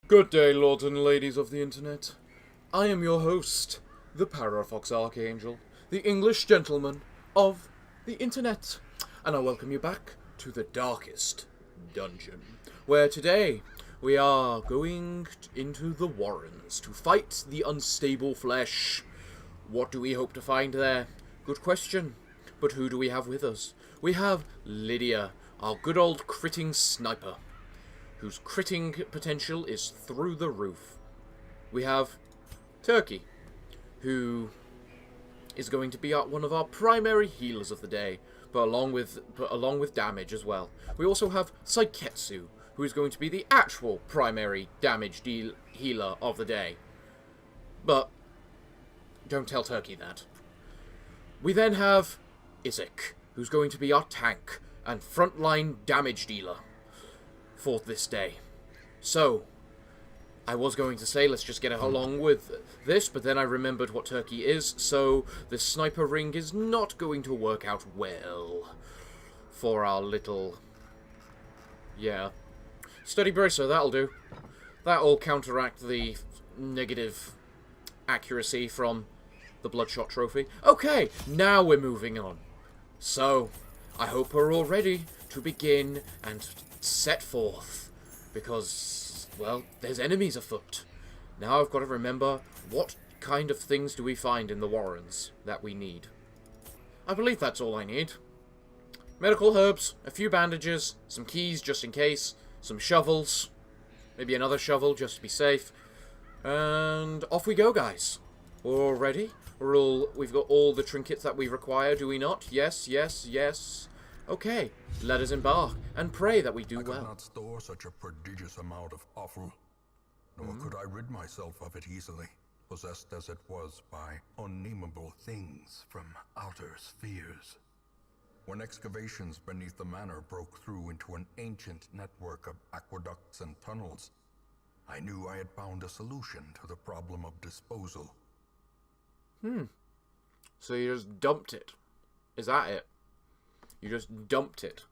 Good day, lords and ladies of the internet. I am your host, the Parafox Archangel, the English gentleman of the internet, and I welcome you back to the darkest dungeon, where today we are going into the Warrens to fight the unstable flesh. What do we hope to find there? Good question. But who do we have with us? We have Lydia, our good old critting sniper, whose critting potential is through the roof. We have Turkey, who is going to be one of our primary healers of the day, but along with damage as well. We also have Saiketsu, who is going to be the actual primary damage healer of the day. But don't tell Turkey that. We then have Isaac, who's going to be our tank and frontline damage dealer for this day. So, I was going to say let's just get along with this, but then I remembered what Turkey is, so the sniper ring is not going to work out well for our little... yeah. Steady bracer, that'll do. That'll counteract the negative accuracy from the Bloodshot Trophy. Okay, now we're moving on. So, I hope we're all ready to begin and set forth, because, well, there's enemies afoot. Now I've got to remember, what kind of things do we find in the Warrens that we need? I believe that's all I need. Medical herbs, a few bandages, some keys just in case, some shovels, maybe another shovel just to be safe, and off we go, guys. We're all ready. We've got all the trinkets that we require, do we not? Yes, yes, yes. Okay, let us embark, and pray that we do well. I could not store such a prodigious amount of offal, nor could I rid myself of it easily, possessed as it was by unnameable things from outer spheres. When excavations beneath the manor broke through into an ancient network of aqueducts and tunnels, I knew I had found a solution to the problem of disposal. So you just dumped it. Is that it? You just dumped it.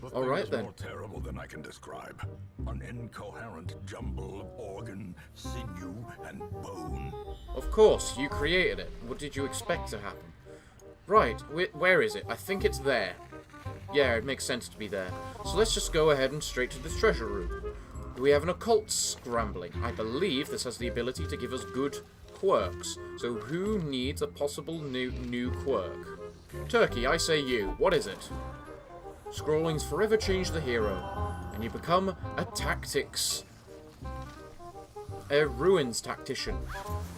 Alright then. More terrible than I can describe. An incoherent jumble of organ, sinew, and bone. Of course, you created it. What did you expect to happen? Right, where is it? I think it's there. Yeah, it makes sense to be there. So let's just go ahead and straight to this treasure room. We have an occult scrambling. I believe this has the ability to give us good quirks. So who needs a possible new quirk? Turkey, I say you. What is it? Scrollings forever change the hero, and you become a ruins tactician,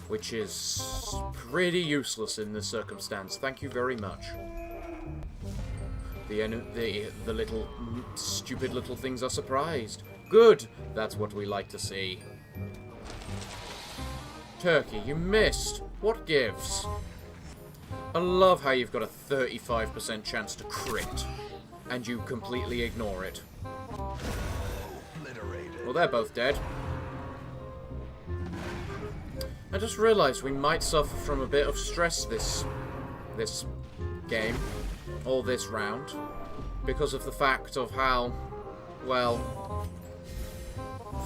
which is pretty useless in this circumstance. Thank you very much. The little stupid little things are surprised. Good. That's what we like to see. Turkey, you missed. What gives? I love how you've got a 35% chance to crit, and you completely ignore it. Well, they're both dead. I just realised we might suffer from a bit of stress this game, or this round, because of the fact of how, well,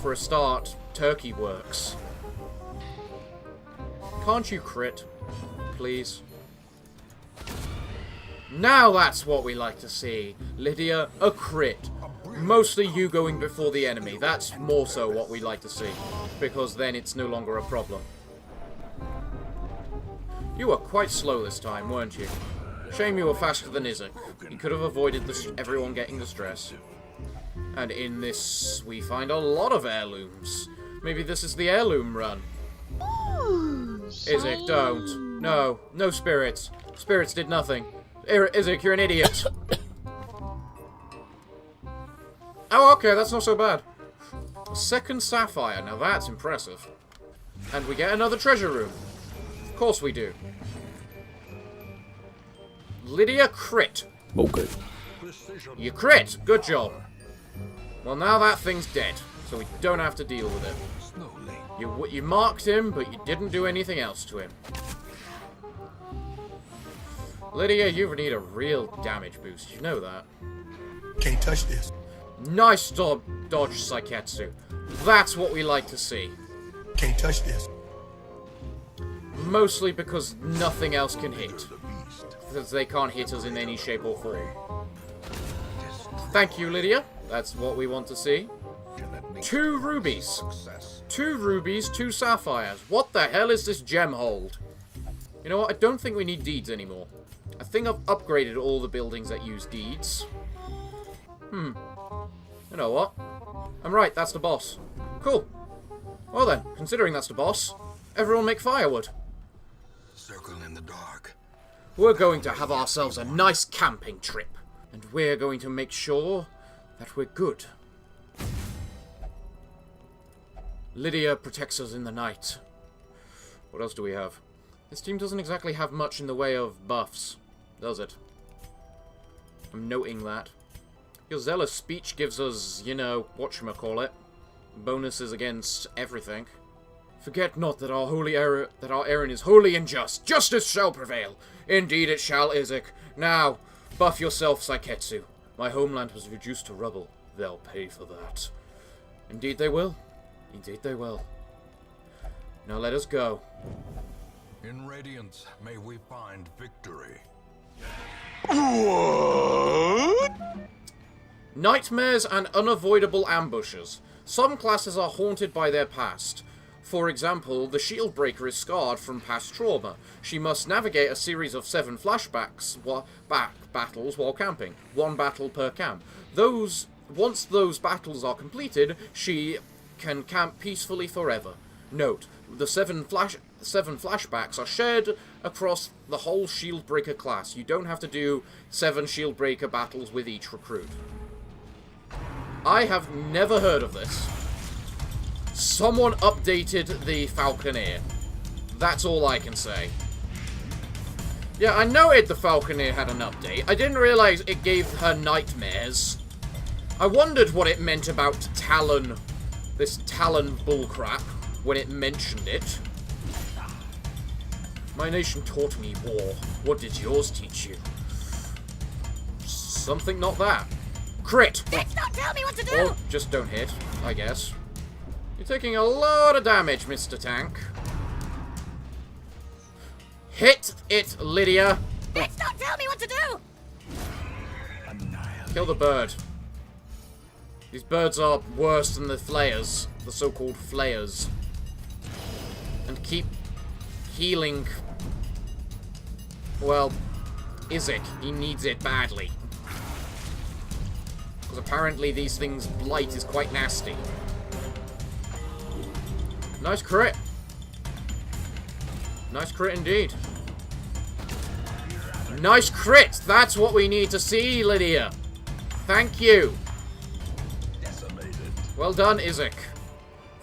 for a start, Turkey works. Can't you crit, please? Now that's what we like to see. Lydia, a crit. Mostly you going before the enemy. That's more so what we like to see, because then it's no longer a problem. You were quite slow this time, weren't you? Shame you were faster than Isaac. You could have avoided everyone getting the stress. And in this, we find a lot of heirlooms. Maybe this is the heirloom run. Isaac, don't. No, no spirits. Spirits did nothing. Isaac, you're an idiot. Oh, okay, that's not so bad. A second sapphire, now that's impressive. And we get another treasure room. Of course we do. Lydia, crit. Okay. You crit. Good job. Well, now that thing's dead, so we don't have to deal with it. You marked him, but you didn't do anything else to him. Lydia, you need a real damage boost. You know that. Can't touch this. Nice dodge, Saiketsu. That's what we like to see. Can't touch this. Mostly because nothing else can hit. Because they can't hit us in any shape or form. Thank you, Lydia. That's what we want to see. 2 rubies. 2 rubies, 2 sapphires. What the hell is this gem hold? You know what? I don't think we need deeds anymore. I think I've upgraded all the buildings that use deeds. You know what? I'm right, that's the boss. Cool. Well then, considering that's the boss, everyone make firewood. Circle in the dark. We're going to have ourselves a nice camping trip. And we're going to make sure that we're good. Lydia protects us in the night. What else do we have? This team doesn't exactly have much in the way of buffs, does it? I'm noting that. Your zealous speech gives us, you know, whatchamacallit, bonuses against everything. Forget not that our errand is holy and just. Justice shall prevail. Indeed it shall, Isaac. Now, buff yourself, Saiketsu. My homeland was reduced to rubble. They'll pay for that. Indeed they will. Indeed they will. Now let us go. In radiance, may we find victory. Nightmares and unavoidable ambushes. Some classes are haunted by their past. For example, the Shieldbreaker is scarred from past trauma. She must navigate a series of 7 flashbacks battles while camping. 1 battle per camp. Once those battles are completed, she can camp peacefully forever. Note, the 7 flashbacks are shared across the whole Shieldbreaker class. You don't have to do 7 Shieldbreaker battles with each recruit. I have never heard of this. Someone updated the Falconeer. That's all I can say. Yeah, I noted the Falconeer had an update. I didn't realize it gave her nightmares. I wondered what it meant about Talon, this Talon bullcrap, when it mentioned it. My nation taught me war. What did yours teach you? Something not that. Crit! Bitch, don't tell me what to do! Or just don't hit, I guess. You're taking a lot of damage, Mr. Tank. Hit it, Lydia! Bitch, don't tell me what to do! Kill the bird. These birds are worse than the flayers, the so-called flayers. And keep healing. Well, Isaac, he needs it badly. Because apparently these things' blight is quite nasty. Nice crit. Nice crit indeed. Nice crit! That's what we need to see, Lydia. Thank you. Well done, Isaac.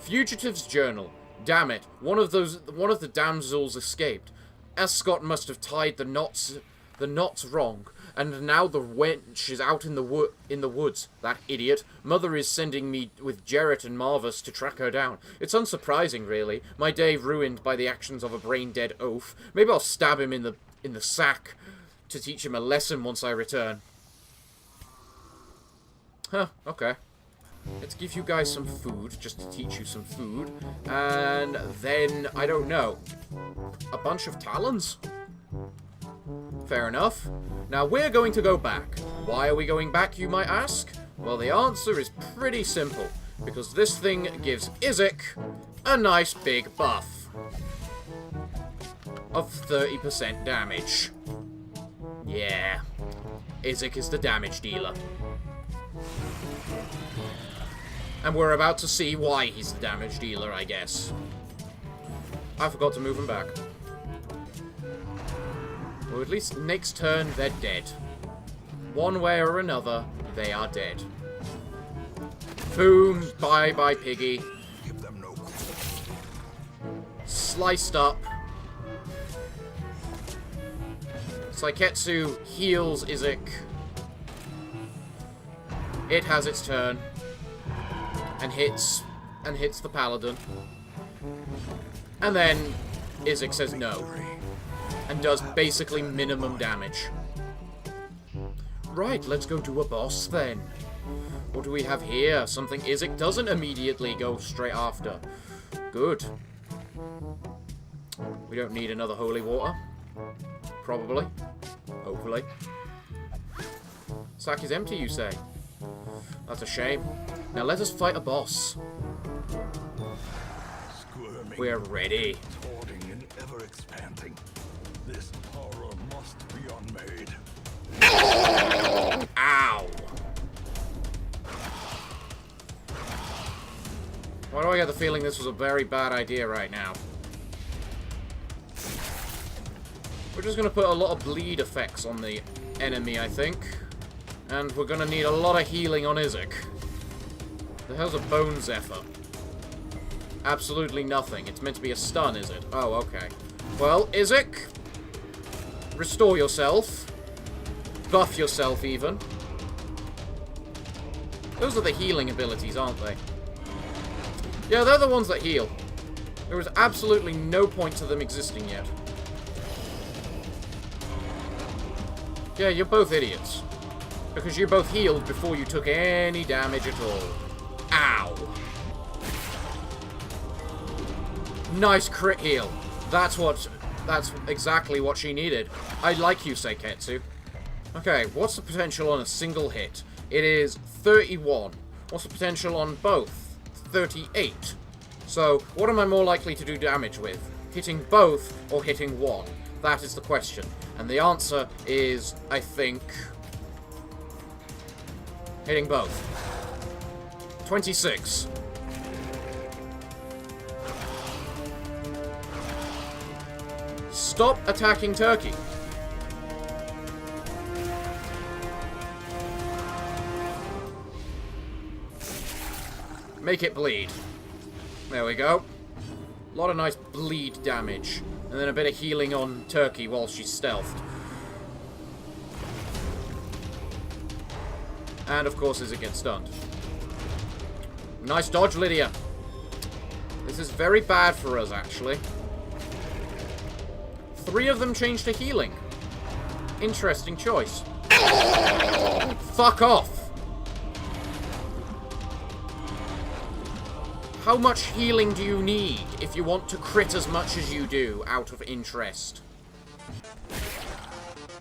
Fugitive's journal. Damn it. One of the damsels escaped. Ascot must have tied the knots wrong, and now the wench is out in the woods. That idiot. Mother is sending me with Jarrett and Marvis to track her down. It's unsurprising, really. My day ruined by the actions of a brain-dead oaf. Maybe I'll stab him in the sack to teach him a lesson once I return. Huh, okay. Let's give you guys some food, just to teach you some food. And then, I don't know, a bunch of talons? Fair enough. Now we're going to go back. Why are we going back, you might ask? Well, the answer is pretty simple. Because this thing gives Isaac a nice big buff of 30% damage. Yeah. Isaac is the damage dealer. And we're about to see why he's the damage dealer, I guess. I forgot to move him back. Or at least next turn, they're dead. One way or another, they are dead. Boom, bye-bye, piggy. Give them no Sliced up. Saiketsu heals Isaac. It has its turn. And hits the paladin. And then Isaac says no. And does basically minimum damage. Right, let's go do a boss then. What do we have here? Something Izek doesn't immediately go straight after. Good. We don't need another holy water. Probably. Hopefully. Sack is empty, you say? That's a shame. Now let us fight a boss. Squirming, We're ready. contorting, and ever expanding. This horror must be unmade. Ow! Why do I get the feeling this was a very bad idea right now? We're just going to put a lot of bleed effects on the enemy, I think. And we're going to need a lot of healing on Izek. The hell's a Bone Zephyr? Absolutely nothing. It's meant to be a stun, is it? Oh, okay. Well, Izek, restore yourself. Buff yourself, even. Those are the healing abilities, aren't they? Yeah, they're the ones that heal. There is absolutely no point to them existing yet. Yeah, you're both idiots. Because you both healed before you took any damage at all. Ow! Nice crit heal. That's exactly what she needed. I like you, Seiketsu. Okay, what's the potential on a single hit? It is 31. What's the potential on both? 38. So, what am I more likely to do damage with? Hitting both or hitting one? That is the question. And the answer is, I think, hitting both. 26. Stop attacking Turkey. Make it bleed. There we go. A lot of nice bleed damage. And then a bit of healing on Turkey while she's stealthed. And of course as it gets stunned. Nice dodge, Lydia. This is very bad for us, actually. 3 of them changed to healing. Interesting choice. Fuck off! How much healing do you need if you want to crit as much as you do, out of interest?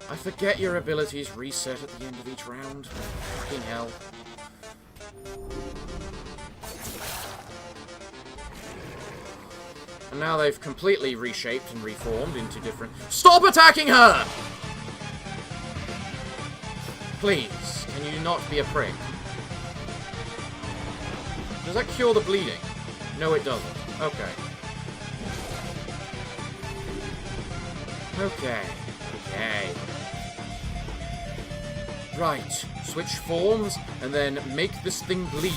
I forget your abilities reset at the end of each round. Fucking hell. And now they've completely reshaped and reformed into different... Stop attacking her! Please, can you not be a prick? Does that cure the bleeding? No, it doesn't. Okay. Okay. Okay. Right. Switch forms, and then make this thing bleed.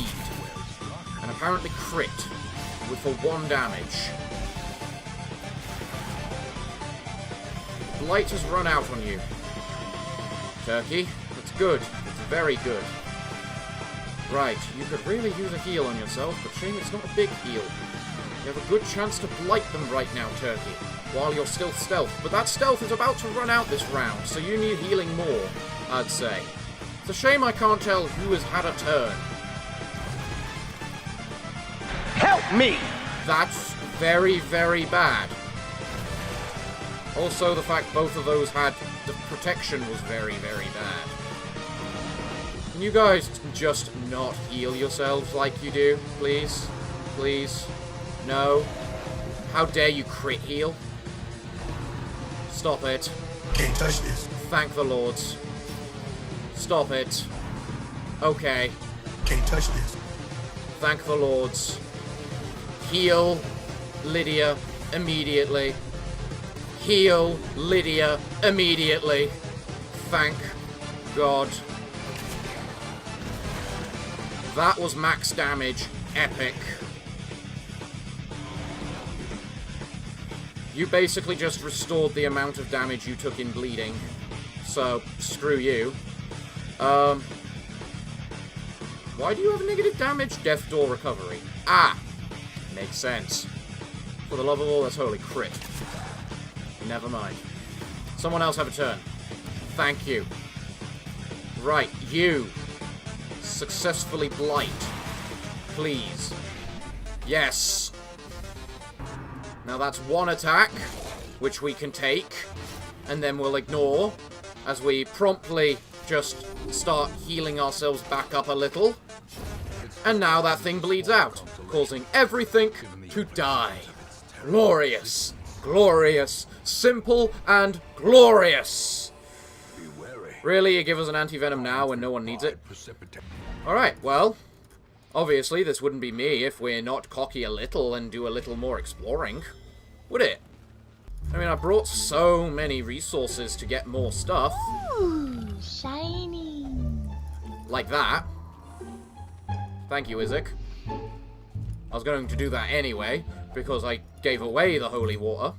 And apparently crit. With for 1 damage. Blight has run out on you. Turkey. That's good. It's very good. Right, you could really use a heal on yourself, but shame it's not a big heal. You have a good chance to blight them right now, Turkey, while you're still stealth. But that stealth is about to run out this round, so you need healing more, I'd say. It's a shame I can't tell who has had a turn. Help me! That's very, very bad. Also, the fact both of those had the protection was very, very bad. Can you guys just not heal yourselves like you do, please? Please? No? How dare you crit heal? Stop it. Can't touch this. Thank the lords. Stop it. Okay. Can't touch this. Thank the lords. Heal Lydia immediately. Heal Lydia immediately. Thank God. That was max damage. Epic. You basically just restored the amount of damage you took in bleeding. So, screw you. Why do you have negative damage? Death Door Recovery. Ah! Makes sense. For the love of all that's holy, crit. Never mind. Someone else have a turn. Thank you. Right, you. successfully blight. Please. Yes. Now that's one attack, which we can take, and then we'll ignore as we promptly just start healing ourselves back up a little. And now that thing bleeds out, causing everything to die. Glorious. Glorious. Simple and glorious. Really, you give us an anti-venom now when no one needs it? Alright, well, obviously this wouldn't be me if we're not cocky a little and do a little more exploring. Would it? I mean, I brought so many resources to get more stuff. Ooh, shiny. Like that. Thank you, Isaac. I was going to do that anyway, because I gave away the holy water.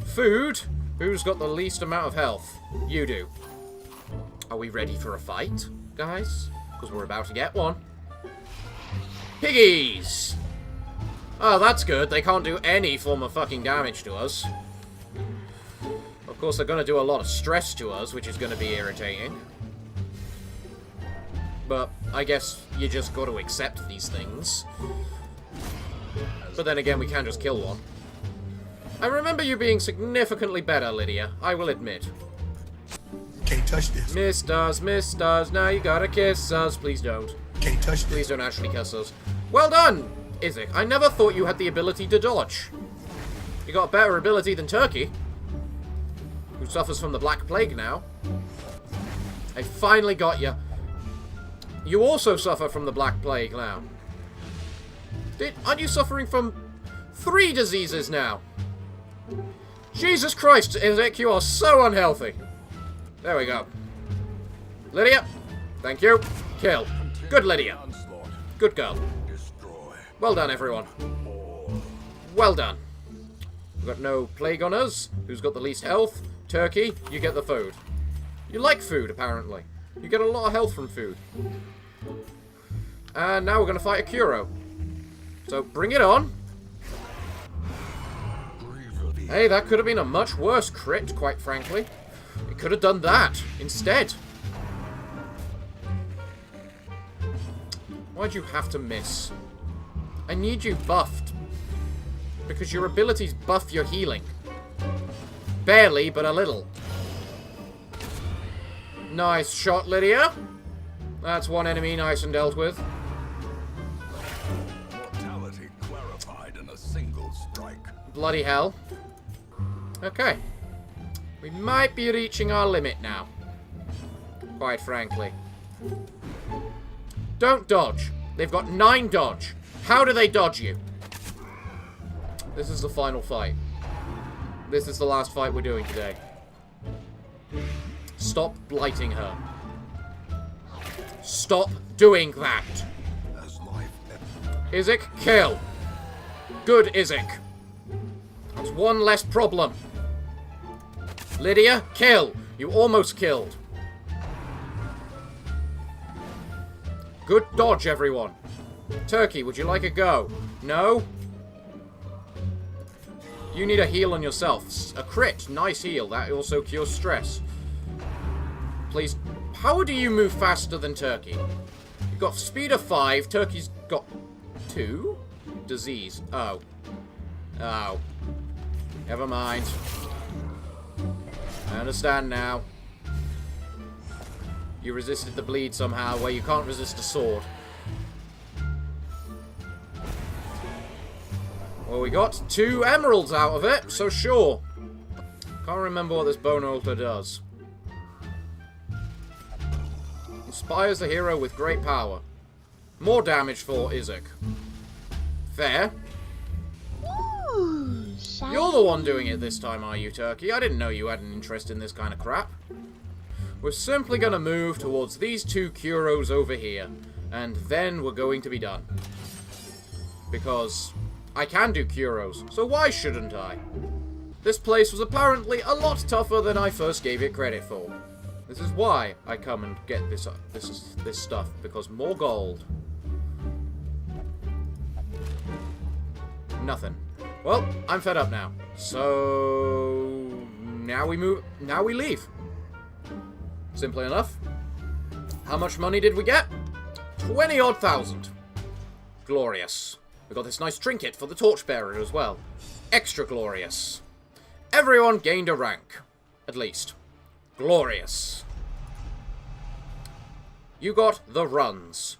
Food. Who's got the least amount of health? You do. Are we ready for a fight, guys? Because we're about to get one. Piggies! Oh, that's good. They can't do any form of fucking damage to us. Of course, they're going to do a lot of stress to us, which is going to be irritating. But I guess you just got to accept these things. But then again, we can just kill one. I remember you being significantly better, Lydia. I will admit. Can't touch this. Missed us, now you gotta kiss us. Please don't. Can't touch this. Please don't actually kiss us. Well done, Isaac. I never thought you had the ability to dodge. You got a better ability than Turkey, who suffers from the Black Plague now. I finally got you. You also suffer from the Black Plague now. Aren't you suffering from 3 diseases now? Jesus Christ, Isaac, you are so unhealthy. There we go. Lydia, thank you. Kill. Good, Lydia. Good girl. Well done, everyone. Well done. We've got no plague on us. Who's got the least health? Turkey, you get the food. You like food, apparently. You get a lot of health from food. And now we're going to fight a Kuro. So, bring it on. Hey, that could have been a much worse crit, quite frankly. It could have done that instead. Why'd you have to miss? I need you buffed. Because your abilities buff your healing. Barely, but a little. Nice shot, Lydia. That's one enemy nice and dealt with. Mortality clarified in a single strike. Bloody hell. Okay. We might be reaching our limit now. Quite frankly. Don't dodge. They've got 9 dodge. How do they dodge you? This is the final fight. This is the last fight we're doing today. Stop blighting her. Stop doing that. Isaac, kill. Good, Isaac. That's one less problem. Lydia, kill. You almost killed. Good dodge, everyone. Turkey, would you like a go? No? You need a heal on yourself. A crit. Nice heal. That also cures stress. Please. How do you move faster than Turkey? You've got speed of 5. Turkey's got 2? Disease. Oh. Oh. Never mind. I understand now. You resisted the bleed somehow, where you can't resist a sword. Well, we got 2 emeralds out of it, so sure. Can't remember what this bone altar does. Inspires the hero with great power. More damage for Isaac. Fair. Ooh, shiny. You're the one doing it this time, are you, Turkey? I didn't know you had an interest in this kind of crap. We're simply going to move towards these 2 Kuros over here, and then we're going to be done. Because I can do Kuros, so why shouldn't I? This place was apparently a lot tougher than I first gave it credit for. This is why I come and get this stuff, because more gold. Nothing. Well, I'm fed up now. So now we leave. Simply enough. How much money did we get? 20-odd thousand. Glorious. We got this nice trinket for the torchbearer as well. Extra glorious. Everyone gained a rank. At least. Glorious. You got the runs.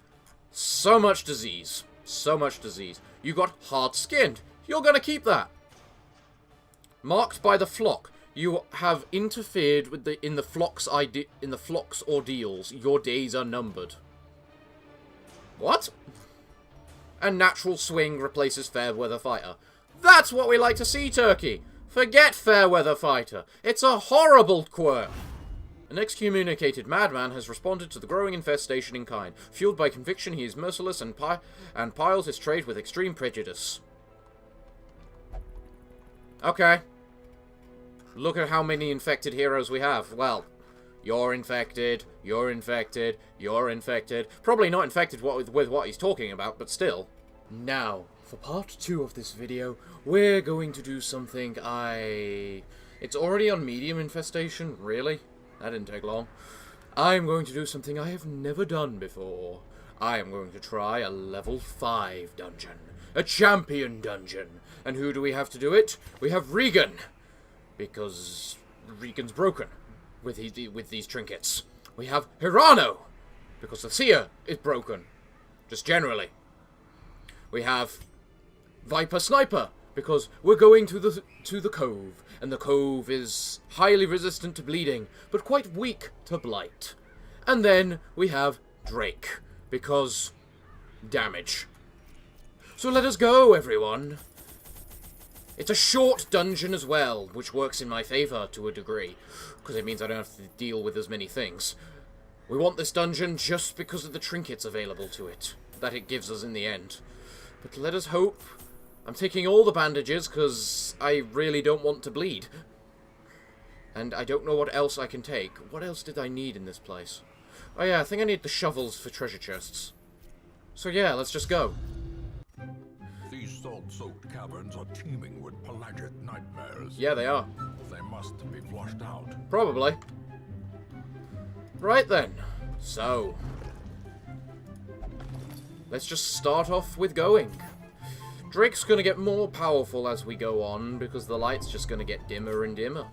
So much disease. So much disease. You got hard-skinned. You're gonna keep that. Marked by the flock. You have interfered with in the flock's ordeals. Your days are numbered. What? And natural swing replaces fair weather fighter. That's what we like to see, Turkey. Forget fair weather fighter. It's a horrible quirk. An excommunicated madman has responded to the growing infestation in kind. Fueled by conviction, he is merciless and piles his trade with extreme prejudice. Okay. Look at how many infected heroes we have. Well, you're infected, you're infected, you're infected. Probably not infected with what he's talking about, but still. Now, for part 2 of this video, we're going to do something It's already on medium infestation, really? That didn't take long. I'm going to do something I have never done before. I am going to try a level 5 dungeon. A champion dungeon. And who do we have to do it? We have Regan. Because Regan's broken with these trinkets. We have Hirano. Because the seer is broken. Just generally. We have Viper Sniper. Because we're going to the cove. And the cove is highly resistant to bleeding, but quite weak to blight. And then we have Drake, because damage. So let us go, everyone. It's a short dungeon as well, which works in my favour to a degree, because it means I don't have to deal with as many things. We want this dungeon just because of the trinkets available to it, that it gives us in the end. But let us hope... I'm taking all the bandages, because I really don't want to bleed. And I don't know what else I can take. What else did I need in this place? Oh yeah, I think I need the shovels for treasure chests. So yeah, let's just go. These salt-soaked caverns are teeming with pelagic nightmares. Yeah, they are. They must be flushed out. Probably. Right then. So. Let's just start off with going. Drake's gonna get more powerful as we go on, because the light's just gonna get dimmer and dimmer.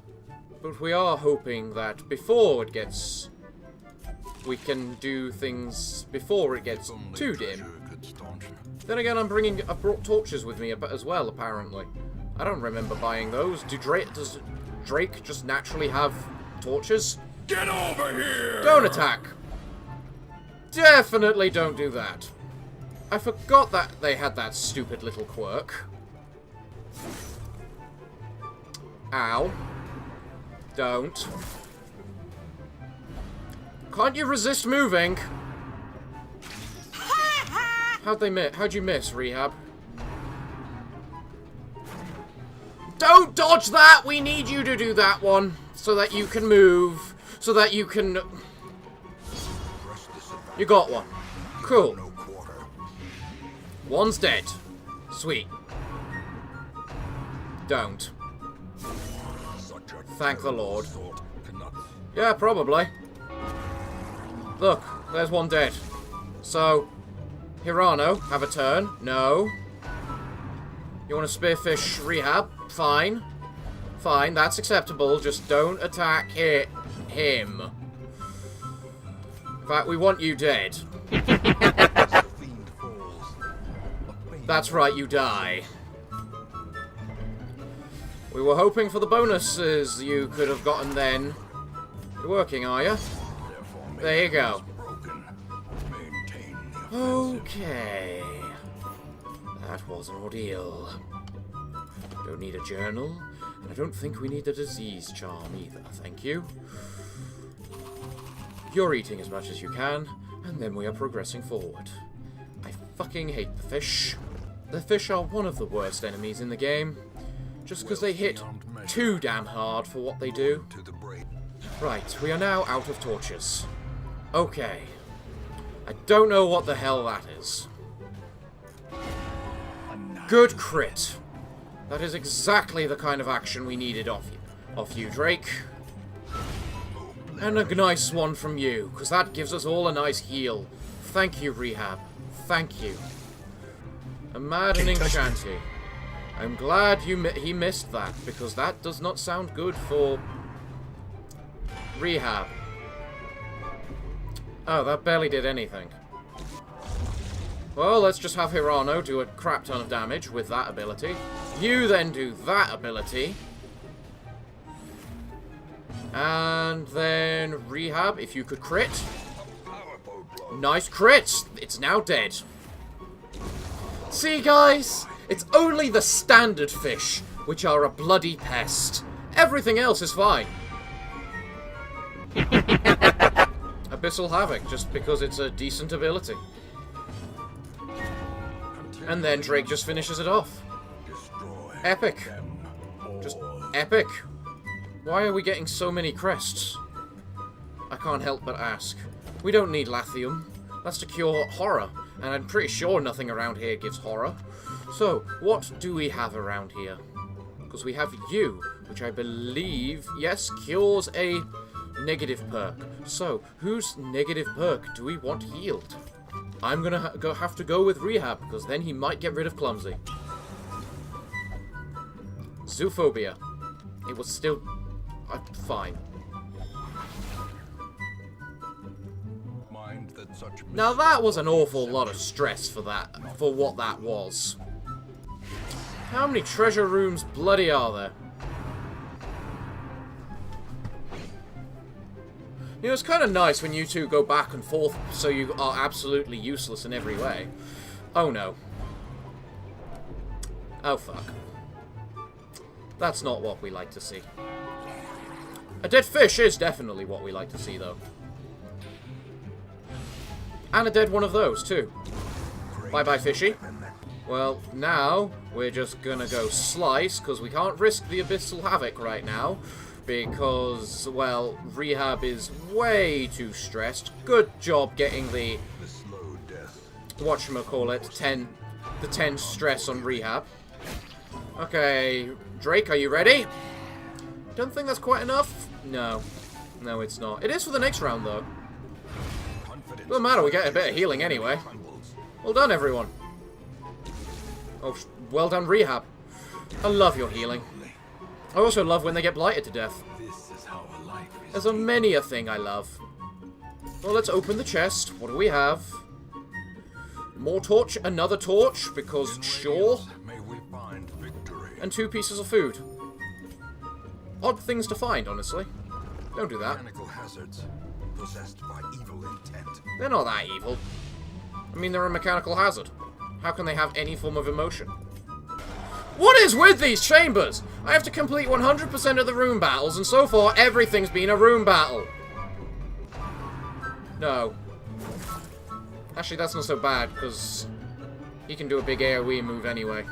But we are hoping that before it gets... we can do things before it gets too dim. Then again, I've brought torches with me as well, apparently. I don't remember buying those. Does Drake just naturally have torches? Get over here! Don't attack! Definitely don't do that. I forgot that they had that stupid little quirk. Ow. Don't. Can't you resist moving? How'd you miss, Rehab? Don't dodge that! We need you to do that one. So that you can move. So that you can... You got one. Cool. One's dead. Sweet. Don't. Thank the Lord. Yeah, probably. Look, there's one dead. So, Hirano, have a turn. No. You want to spearfish Rehab? Fine. Fine, that's acceptable. Just don't attack him. In fact, we want you dead. That's right, you die. We were hoping for the bonuses you could have gotten then. You're working, are you? There you go. Okay. That was an ordeal. Don't need a journal, and I don't think we need a disease charm either, thank you. You're eating as much as you can, and then we are progressing forward. I fucking hate the fish. The fish are one of the worst enemies in the game, just because they hit too damn hard for what they do. Right, we are now out of torches. Okay. I don't know what the hell that is. Good crit. That is exactly the kind of action we needed off you, Drake. And a nice one from you, because that gives us all a nice heal. Thank you, Rehab. Thank you. A maddening shanty. I'm glad he missed that, because that does not sound good for Rehab. Oh, that barely did anything. Well, let's just have Hirano do a crap ton of damage with that ability. You then do that ability. And then Rehab, if you could crit. Nice crit! It's now dead. See, guys? It's only the standard fish, which are a bloody pest. Everything else is fine. Abyssal Havoc, just because it's a decent ability. And then Drake just finishes it off. Epic. Just epic. Why are we getting so many crests? I can't help but ask. We don't need Lathium. That's to cure horror. And I'm pretty sure nothing around here gives horror. So, what do we have around here? Because we have you, which I believe, yes, cures a negative perk. So, whose negative perk do we want healed? I'm gonna have to go with Rehab, because then he might get rid of Clumsy. Zoophobia. It was still... fine. Now that was an awful lot of stress for what that was. How many treasure rooms bloody are there? You know, it's kind of nice when you two go back and forth so you are absolutely useless in every way. Oh no. Oh fuck. That's not what we like to see. A dead fish is definitely what we like to see, though. And a dead one of those, too. Bye-bye, fishy. Well, now, we're just gonna go slice, because we can't risk the Abyssal Havoc right now. Because, well, Rehab is way too stressed. Good job getting the... whatchamacallit, the 10 stress on Rehab. Okay, Drake, are you ready? Don't think that's quite enough. No. No, it's not. It is for the next round, though. Doesn't matter, we get a bit of healing anyway. Well done, everyone. Oh, well done, Rehab. I love your healing. I also love when they get blighted to death. There's many a thing I love. Well, let's open the chest. What do we have? More torch, another torch, because sure. And 2 pieces of food. Odd things to find, honestly. Don't do that. They're not that evil. I mean, they're a mechanical hazard. How can they have any form of emotion? What is with these chambers? I have to complete 100% of the room battles, and so far everything's been a room battle. No. Actually, that's not so bad, because he can do a big AoE move anyway.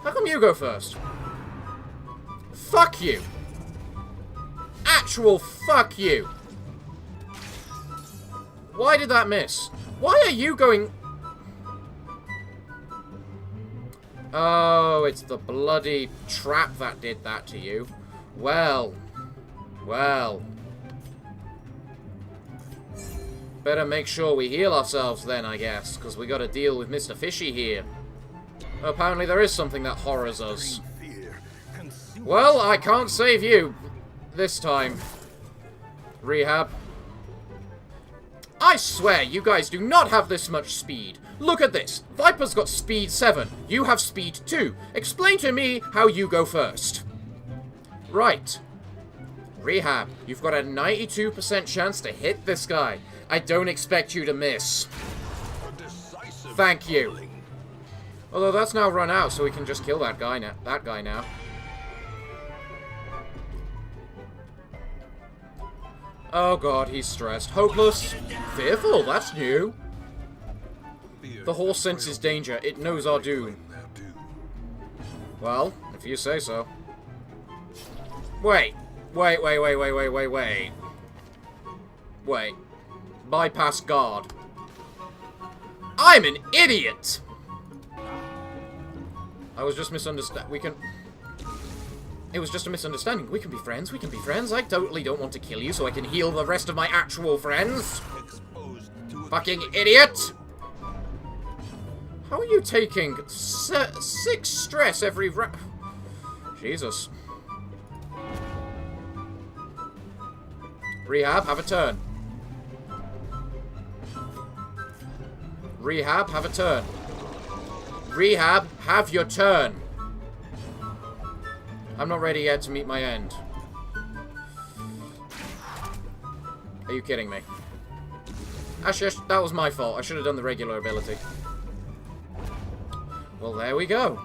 How come you go first? Fuck you. Actual fuck you. Why did that miss? Why are you going... Oh, it's the bloody trap that did that to you. Well. Well. Better make sure we heal ourselves then, I guess, because we gotta deal with Mr. Fishy here. Apparently there is something that horrors us. Well, I can't save you this time. Rehab. I swear, you guys do not have this much speed. Look at this. Viper's got speed 7. You have speed 2. Explain to me how you go first. Right. Rehab, you've got a 92% chance to hit this guy. I don't expect you to miss. Thank you. Although that's now run out, so we can just kill that guy now. Oh god, he's stressed. Hopeless. Fearful, that's new. The horse senses danger. It knows our doom. Well, if you say so. Wait. Wait. Bypass guard. I'm an idiot! I was just misunderstanding. We can... It was just a misunderstanding. We can be friends. We can be friends. I totally don't want to kill you so I can heal the rest of my actual friends. Fucking idiot! How are you taking 6 stress every Jesus. Rehab, have a turn. Rehab, have a turn. Rehab, have your turn. I'm not ready yet to meet my end. Are you kidding me? Actually, that was my fault. I should have done the regular ability. Well, there we go.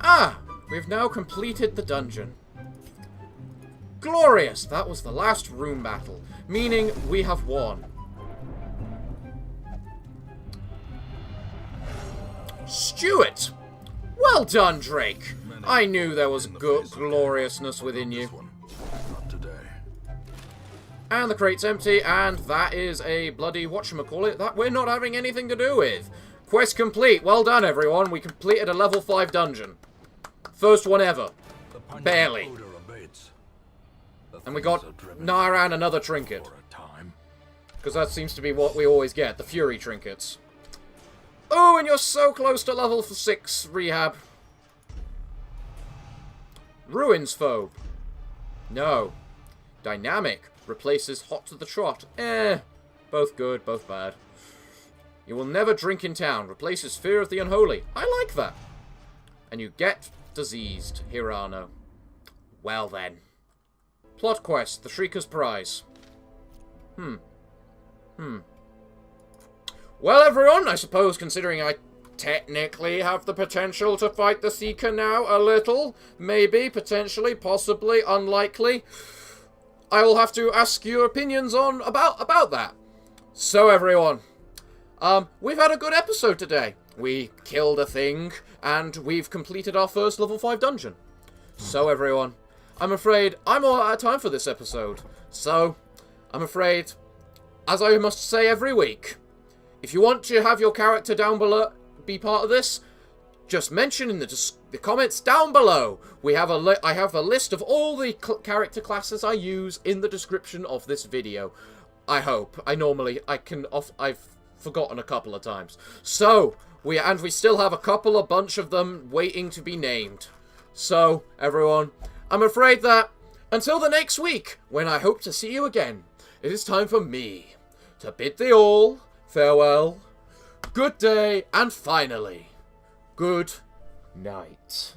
Ah! We've now completed the dungeon. Glorious! That was the last room battle, meaning we have won. Stuart! Well done, Drake! I knew there was gloriousness within you. Not today. And the crate's empty, and that is a bloody whatchamacallit that we're not having anything to do with. Quest complete. Well done, everyone. We completed a level 5 dungeon. First one ever. Barely. And we got Naran another trinket. Because that seems to be what we always get, the Fury trinkets. Oh, and you're so close to level 6 rehab. Ruins Phobe. No. Dynamic replaces Hot to the Trot. Both good, both bad. You will never drink in town. Replaces Fear of the Unholy. I like that. And you get diseased, Hirano. Well then. Plot quest, the Shrieker's Prize. Well, everyone, I suppose considering I technically have the potential to fight the Seeker now a little, maybe, potentially, possibly, unlikely, I will have to ask your opinions on about that. So, everyone, we've had a good episode today. We killed a thing, and we've completed our first level 5 dungeon. So, everyone, I'm afraid I'm all out of time for this episode. So, I'm afraid, as I must say every week, if you want to have your character down below be part of this, just mention in the comments down below. I have a list of all the character classes I use in the description of this video. I hope. I've forgotten a couple of times. So, we still have a bunch of them waiting to be named. So, everyone, I'm afraid that until the next week, when I hope to see you again, it is time for me to bid thee all farewell, good day, and finally, good night.